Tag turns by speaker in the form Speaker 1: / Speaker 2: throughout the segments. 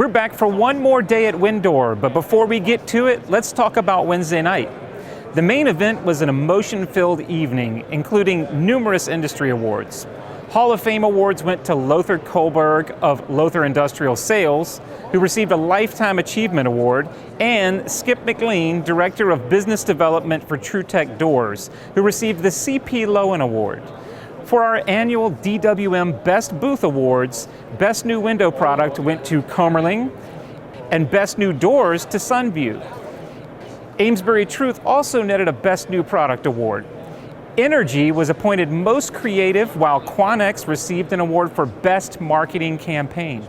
Speaker 1: We're back for one more day at WinDoor, but before we get to it, let's talk about Wednesday night. The main event was an emotion-filled evening, including numerous industry awards. Hall of Fame awards went to Lothar Kohlberg of Lothar Industrial Sales, who received a Lifetime Achievement Award, and Skip McLean, Director of Business Development for TruTech Doors, who received the C.P. Lowen Award. For our annual DWM Best Booth Awards, Best New Window Product went to Comerling, and Best New Doors to Sunview. Amesbury Truth also netted a Best New Product Award. Energy was appointed Most Creative, while Quanex received an award for Best Marketing Campaign.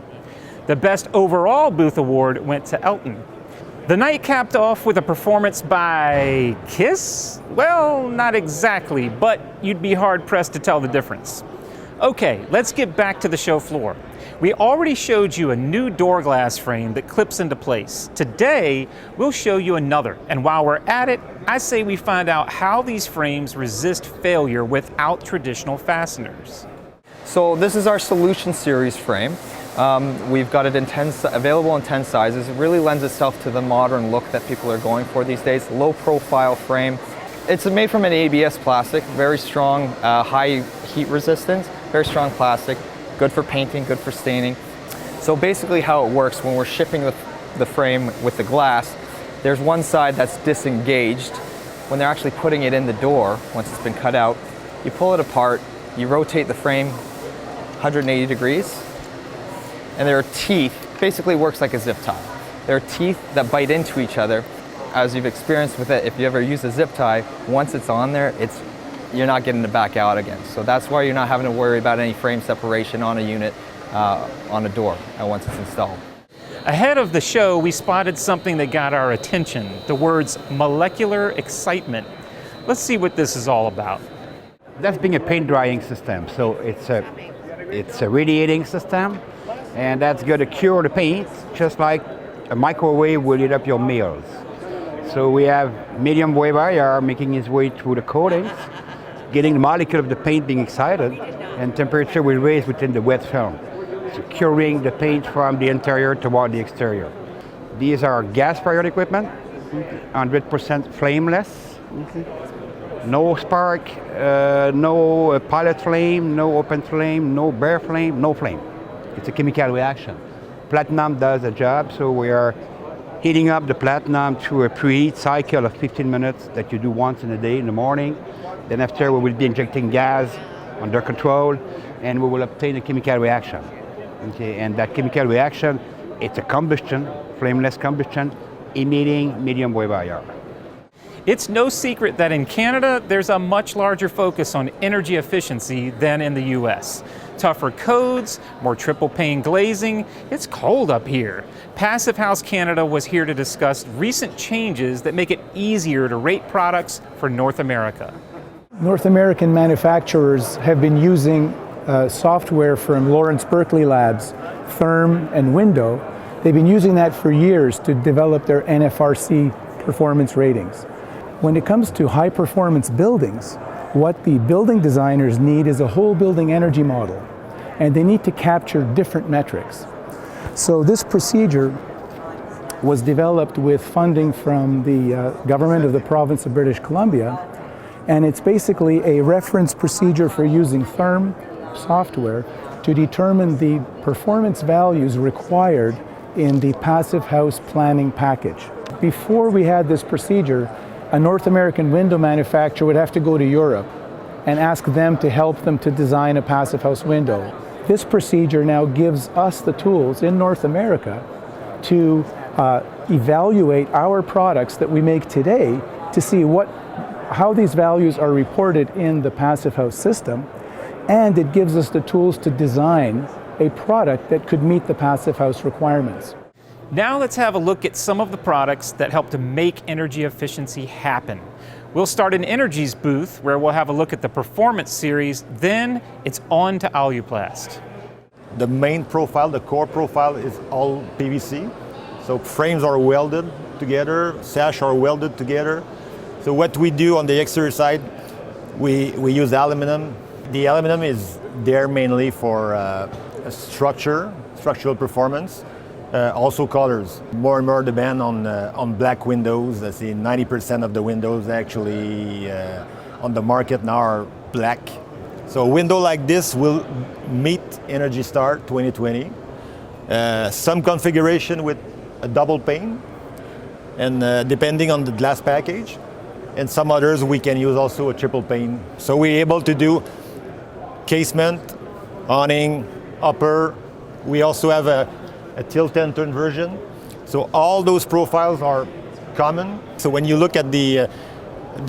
Speaker 1: The Best Overall Booth Award went to Elton. The night capped off with a performance by Kiss? Well, not exactly, but you'd be hard-pressed to tell the difference. Okay, let's get back to the show floor. We already showed you a new door glass frame that clips into place. Today, we'll show you another, and while we're at it, I say we find out how these frames resist failure without traditional fasteners.
Speaker 2: So this is our Solution Series frame. We've got it available in 10 sizes. It really lends itself to the modern look that people are going for these days. Low profile frame. It's made from an ABS plastic, very strong, high heat resistance, very strong plastic, good for painting, good for staining. So basically how it works when we're shipping the frame with the glass, there's one side that's disengaged. When they're actually putting it in the door, once it's been cut out, you pull it apart, you rotate the frame 180 degrees, and there are teeth, basically works like a zip tie. There are teeth that bite into each other. As you've experienced with it, if you ever use a zip tie, once it's on there, you're not getting it back out again. So that's why you're not having to worry about any frame separation on a unit, on a door, once it's installed.
Speaker 1: Ahead of the show, we spotted something that got our attention, the words molecular excitement. Let's see what this is all about.
Speaker 3: That's being a paint drying system. So it's a radiating system, and that's going to cure the paint, just like a microwave will heat up your meals. So we have medium wave IR making its way through the coatings, getting the molecule of the paint being excited, and temperature will raise within the wet film, so curing the paint from the interior toward the exterior. These are gas-fired equipment, 100% flameless, no spark, no pilot flame, no open flame, no bare flame, no flame. It's a chemical reaction. Platinum does the job, so we are heating up the platinum through a preheat cycle of 15 minutes that you do once in a day in the morning. Then after we will be injecting gas under control, and we will obtain a chemical reaction. Okay, and that chemical reaction, it's a combustion, flameless combustion, emitting medium wave IR.
Speaker 1: It's no secret that in Canada, there's a much larger focus on energy efficiency than in the US. Tougher codes, more triple pane glazing. It's cold up here. Passivhaus Canada was here to discuss recent changes that make it easier to rate products for North America.
Speaker 4: North American manufacturers have been using software from Lawrence Berkeley Labs, Therm and Window. They've been using that for years to develop their NFRC performance ratings. When it comes to high performance buildings, what the building designers need is a whole building energy model, and they need to capture different metrics. So this procedure was developed with funding from the government of the province of British Columbia, and it's basically a reference procedure for using Therm software to determine the performance values required in the Passivhaus planning package. Before we had this procedure, a North American window manufacturer would have to go to Europe and ask them to help them to design a Passivhaus window. This procedure now gives us the tools in North America to evaluate our products that we make today to see how these values are reported in the Passivhaus system, and it gives us the tools to design a product that could meet the Passivhaus requirements.
Speaker 1: Now let's have a look at some of the products that help to make energy efficiency happen. We'll start in Energy's booth, where we'll have a look at the Performance Series, then it's on to Aluplast.
Speaker 5: The main profile, the core profile, is all PVC. So frames are welded together, sash are welded together. So what we do on the exterior side, we use aluminum. The aluminum is there mainly for structural performance. Also colors. More and more demand on black windows. I see 90% of the windows actually on the market now are black. So a window like this will meet Energy Star 2020. Some configuration with a double pane, and depending on the glass package, and some others we can use also a triple pane. So we're able to do casement, awning, upper. We also have a tilt and turn version. So all those profiles are common. So when you look at the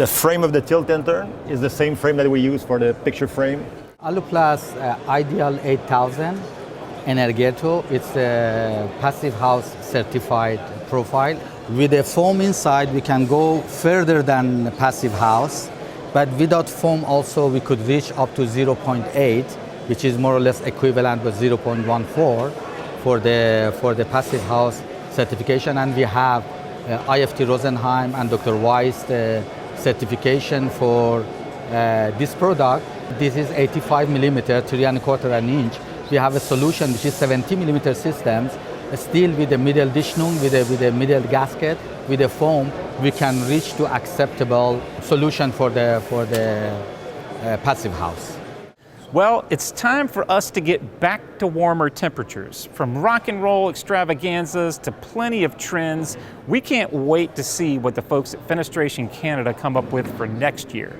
Speaker 5: frame of the tilt and turn is the same frame that we use for the picture frame.
Speaker 6: Aluplast Ideal 8000 Energeto, it's a Passivhaus certified profile. With the foam inside, we can go further than Passivhaus, but without foam also we could reach up to 0.8, which is more or less equivalent with 0.14 for the Passivhaus certification. And we have IFT Rosenheim and Dr. Weiss certification for this product. This is 85 millimeter, 3¼ inch. We have a solution which is 70 millimeter systems, still with the middle Dichtung, with the middle gasket, with the foam, we can reach to acceptable solution for the Passivhaus.
Speaker 1: Well, it's time for us to get back to warmer temperatures. From rock and roll extravaganzas to plenty of trends, we can't wait to see what the folks at Fenestration Canada come up with for next year.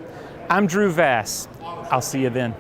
Speaker 1: I'm Drew Vass. I'll see you then.